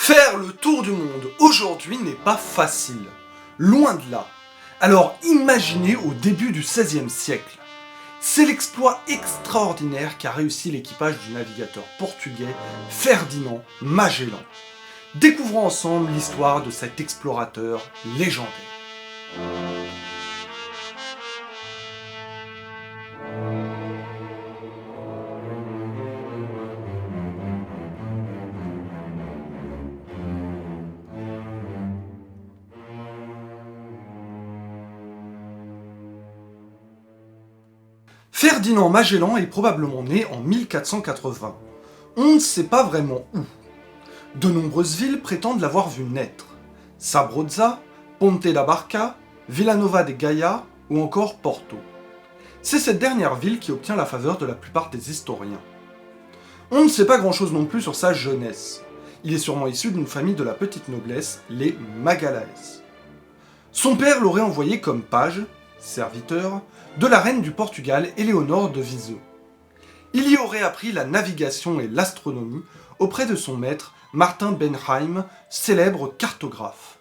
Faire le tour du monde aujourd'hui n'est pas facile, loin de là. Alors imaginez au début du XVIe siècle. C'est l'exploit extraordinaire qu'a réussi l'équipage du navigateur portugais Ferdinand Magellan. Découvrons ensemble l'histoire de cet explorateur légendaire. Ferdinand Magellan est probablement né en 1480. On ne sait pas vraiment où. De nombreuses villes prétendent l'avoir vu naître. Sabroza, Ponte da Barca, Villanova de Gaia ou encore Porto. C'est cette dernière ville qui obtient la faveur de la plupart des historiens. On ne sait pas grand-chose non plus sur sa jeunesse. Il est sûrement issu d'une famille de la petite noblesse, les Magalhães. Son père l'aurait envoyé comme page, serviteur, de la reine du Portugal, Éléonore de Viseu. Il y aurait appris la navigation et l'astronomie auprès de son maître, Martin Benheim, célèbre cartographe.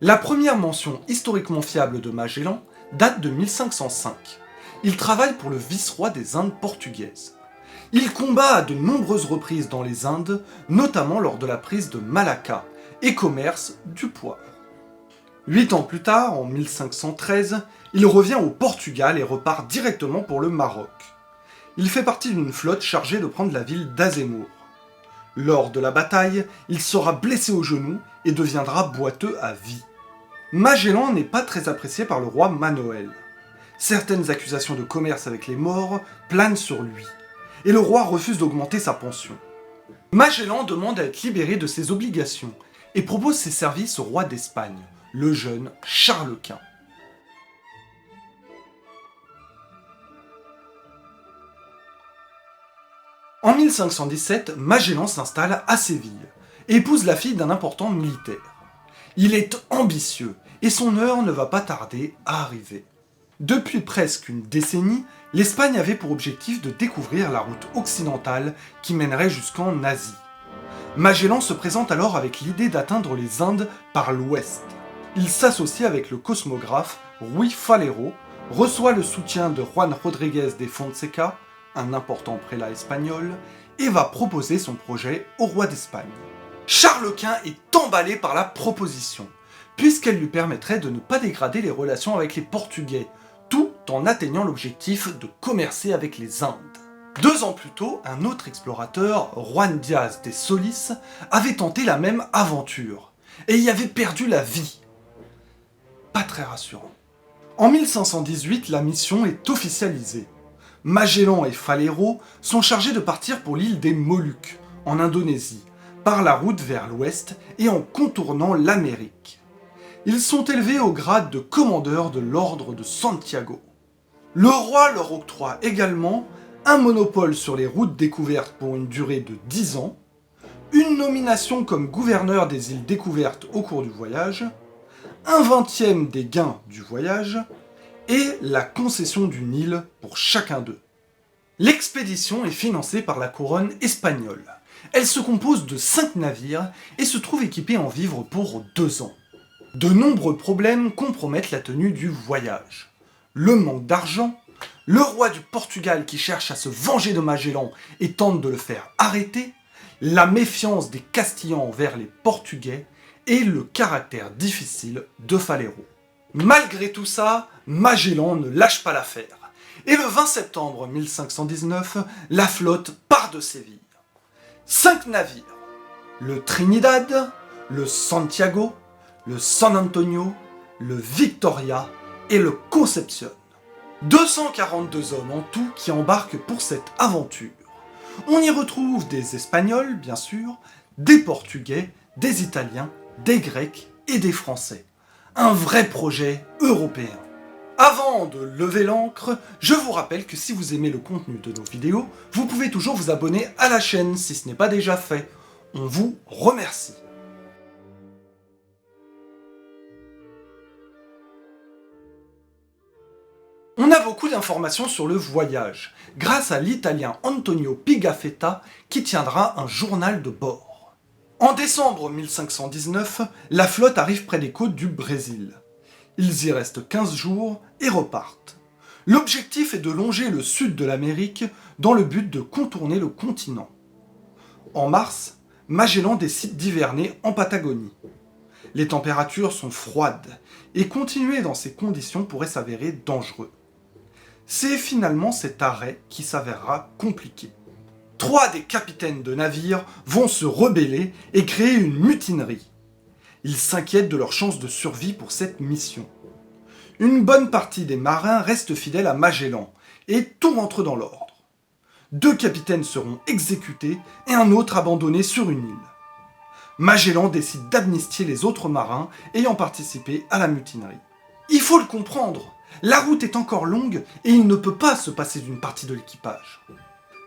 La première mention historiquement fiable de Magellan date de 1505. Il travaille pour le vice-roi des Indes portugaises. Il combat à de nombreuses reprises dans les Indes, notamment lors de la prise de Malacca, et commerce du poivre. 8 ans plus tard, en 1513, il revient au Portugal et repart directement pour le Maroc. Il fait partie d'une flotte chargée de prendre la ville d'Azemmour. Lors de la bataille, il sera blessé au genou et deviendra boiteux à vie. Magellan n'est pas très apprécié par le roi Manoel. Certaines accusations de commerce avec les Maures planent sur lui, et le roi refuse d'augmenter sa pension. Magellan demande à être libéré de ses obligations et propose ses services au roi d'Espagne, le jeune Charles Quint. En 1517, Magellan s'installe à Séville et épouse la fille d'un important militaire. Il est ambitieux et son heure ne va pas tarder à arriver. Depuis presque une décennie, l'Espagne avait pour objectif de découvrir la route occidentale qui mènerait jusqu'en Asie. Magellan se présente alors avec l'idée d'atteindre les Indes par l'ouest. Il s'associe avec le cosmographe Rui Falero, reçoit le soutien de Juan Rodríguez de Fonseca, un important prélat espagnol, et va proposer son projet au roi d'Espagne. Charles Quint est emballé par la proposition, puisqu'elle lui permettrait de ne pas dégrader les relations avec les Portugais, tout en atteignant l'objectif de commercer avec les Indes. 2 ans plus tôt, un autre explorateur, Juan Díaz de Solís, avait tenté la même aventure, et y avait perdu la vie. Pas très rassurant. En 1518, la mission est officialisée. Magellan et Falero sont chargés de partir pour l'île des Moluques, en Indonésie, par la route vers l'ouest et en contournant l'Amérique. Ils sont élevés au grade de commandeur de l'ordre de Santiago. Le roi leur octroie également un monopole sur les routes découvertes pour une durée de 10 ans, une nomination comme gouverneur des îles découvertes au cours du voyage, un 20e des gains du voyage, et la concession d'une île pour chacun d'eux. L'expédition est financée par la couronne espagnole. Elle se compose de 5 navires et se trouve équipée en vivres pour 2 ans. De nombreux problèmes compromettent la tenue du voyage. Le manque d'argent, le roi du Portugal qui cherche à se venger de Magellan et tente de le faire arrêter, la méfiance des Castillans envers les Portugais et le caractère difficile de Falero. Malgré tout ça, Magellan ne lâche pas l'affaire. Et le 20 septembre 1519, la flotte part de Séville. 5 navires, le Trinidad, le Santiago, le San Antonio, le Victoria et le Concepción. 242 hommes en tout qui embarquent pour cette aventure. On y retrouve des Espagnols, bien sûr, des Portugais, des Italiens, des Grecs et des Français. Un vrai projet européen. Avant de lever l'ancre, je vous rappelle que si vous aimez le contenu de nos vidéos, vous pouvez toujours vous abonner à la chaîne si ce n'est pas déjà fait. On vous remercie. On a beaucoup d'informations sur le voyage, grâce à l'Italien Antonio Pigafetta qui tiendra un journal de bord. En décembre 1519, la flotte arrive près des côtes du Brésil. Ils y restent 15 jours et repartent. L'objectif est de longer le sud de l'Amérique dans le but de contourner le continent. En mars, Magellan décide d'hiverner en Patagonie. Les températures sont froides et continuer dans ces conditions pourrait s'avérer dangereux. C'est finalement cet arrêt qui s'avérera compliqué. 3 des capitaines de navires vont se rebeller et créer une mutinerie. Ils s'inquiètent de leurs chances de survie pour cette mission. Une bonne partie des marins restent fidèles à Magellan et tout rentre dans l'ordre. 2 capitaines seront exécutés et un autre abandonné sur une île. Magellan décide d'amnistier les autres marins ayant participé à la mutinerie. Il faut le comprendre, la route est encore longue et il ne peut pas se passer d'une partie de l'équipage.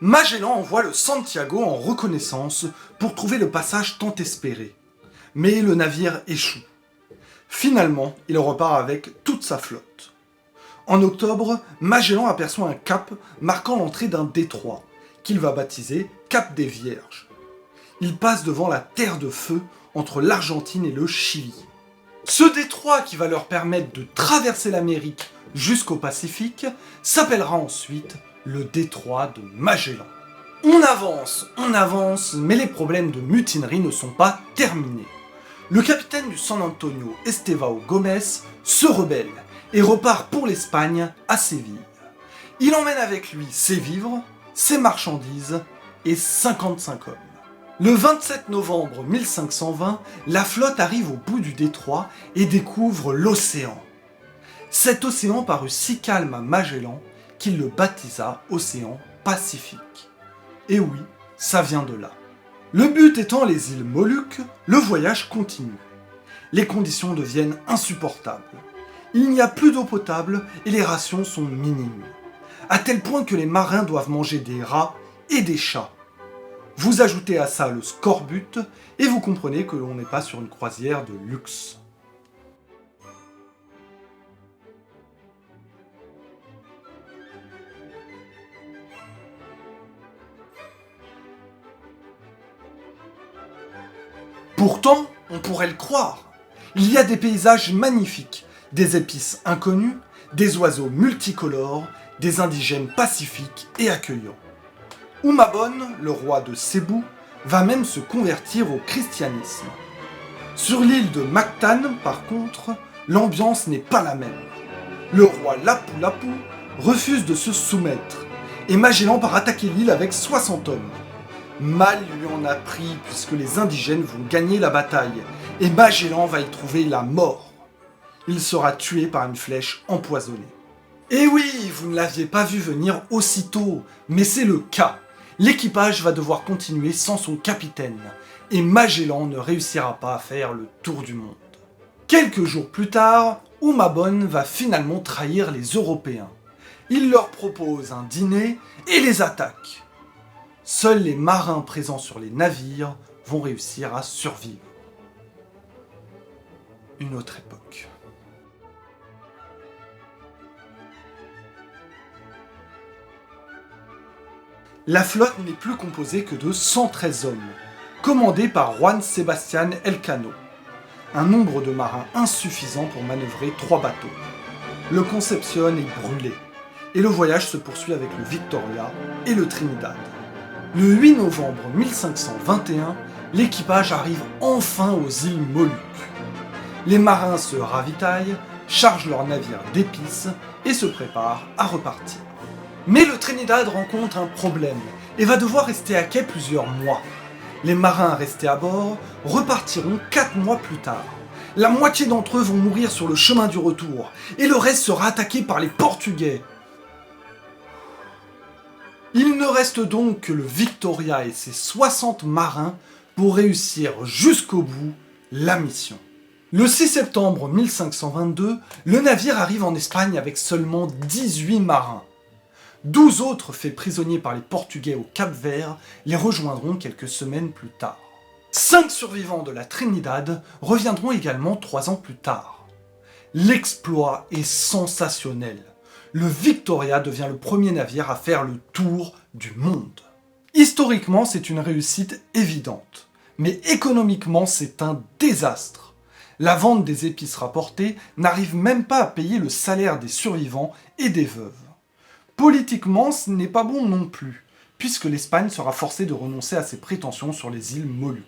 Magellan envoie le Santiago en reconnaissance pour trouver le passage tant espéré. Mais le navire échoue. Finalement, il repart avec toute sa flotte. En octobre, Magellan aperçoit un cap marquant l'entrée d'un détroit, qu'il va baptiser Cap des Vierges. Il passe devant la terre de feu entre l'Argentine et le Chili. Ce détroit qui va leur permettre de traverser l'Amérique jusqu'au Pacifique s'appellera ensuite le détroit de Magellan. On avance, mais les problèmes de mutinerie ne sont pas terminés. Le capitaine du San Antonio, Estevão Gomes, se rebelle et repart pour l'Espagne à Séville. Il emmène avec lui ses vivres, ses marchandises et 55 hommes. Le 27 novembre 1520, la flotte arrive au bout du détroit et découvre l'océan. Cet océan parut si calme à Magellan qu'il le baptisa Océan Pacifique. Et oui, ça vient de là. Le but étant les îles Moluques, le voyage continue. Les conditions deviennent insupportables. Il n'y a plus d'eau potable et les rations sont minimes. À tel point que les marins doivent manger des rats et des chats. Vous ajoutez à ça le scorbut et vous comprenez que l'on n'est pas sur une croisière de luxe. Pourtant, on pourrait le croire. Il y a des paysages magnifiques, des épices inconnues, des oiseaux multicolores, des indigènes pacifiques et accueillants. Humabon, le roi de Cébou, va même se convertir au christianisme. Sur l'île de Mactan, par contre, l'ambiance n'est pas la même. Le roi Lapu-Lapu refuse de se soumettre, et Magellan part attaquer l'île avec 60 hommes. Mal lui en a pris puisque les indigènes vont gagner la bataille, et Magellan va y trouver la mort. Il sera tué par une flèche empoisonnée. Et oui, vous ne l'aviez pas vu venir aussitôt, mais c'est le cas. L'équipage va devoir continuer sans son capitaine, et Magellan ne réussira pas à faire le tour du monde. Quelques jours plus tard, Humabon va finalement trahir les Européens. Il leur propose un dîner et les attaque. Seuls les marins présents sur les navires vont réussir à survivre. Une autre époque. La flotte n'est plus composée que de 113 hommes, commandés par Juan Sebastián Elcano. Un nombre de marins insuffisant pour manœuvrer 3 bateaux. Le Concepción est brûlé, et le voyage se poursuit avec le Victoria et le Trinidad. Le 8 novembre 1521, l'équipage arrive enfin aux îles Moluques. Les marins se ravitaillent, chargent leur navire d'épices et se préparent à repartir. Mais le Trinidad rencontre un problème et va devoir rester à quai plusieurs mois. Les marins restés à bord repartiront 4 mois plus tard. La moitié d'entre eux vont mourir sur le chemin du retour et le reste sera attaqué par les Portugais. Il ne reste donc que le Victoria et ses 60 marins pour réussir jusqu'au bout la mission. Le 6 septembre 1522, le navire arrive en Espagne avec seulement 18 marins. 12 autres faits prisonniers par les Portugais au Cap-Vert les rejoindront quelques semaines plus tard. 5 survivants de la Trinidad reviendront également 3 ans plus tard. L'exploit est sensationnel. le Victoria devient le premier navire à faire le tour du monde. Historiquement, c'est une réussite évidente, mais économiquement, c'est un désastre. La vente des épices rapportées n'arrive même pas à payer le salaire des survivants et des veuves. Politiquement, ce n'est pas bon non plus, puisque l'Espagne sera forcée de renoncer à ses prétentions sur les îles Moluques.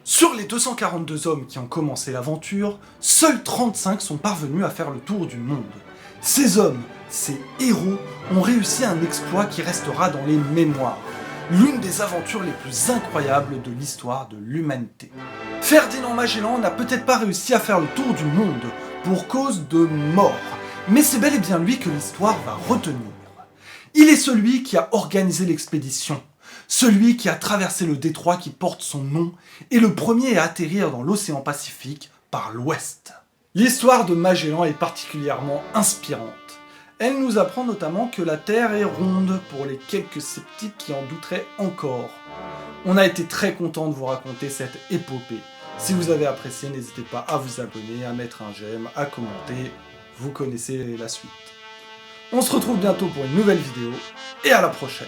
Sur les 242 hommes qui ont commencé l'aventure, seuls 35 sont parvenus à faire le tour du monde. Ces hommes, ces héros, ont réussi un exploit qui restera dans les mémoires. L'une des aventures les plus incroyables de l'histoire de l'humanité. Ferdinand Magellan n'a peut-être pas réussi à faire le tour du monde pour cause de mort, mais c'est bel et bien lui que l'histoire va retenir. Il est celui qui a organisé l'expédition, celui qui a traversé le détroit qui porte son nom et le premier à atterrir dans l'océan Pacifique par l'ouest. L'histoire de Magellan est particulièrement inspirante. Elle nous apprend notamment que la Terre est ronde pour les quelques sceptiques qui en douteraient encore. On a été très content de vous raconter cette épopée. Si vous avez apprécié, n'hésitez pas à vous abonner, à mettre un j'aime, à commenter. Vous connaissez la suite. On se retrouve bientôt pour une nouvelle vidéo et à la prochaine.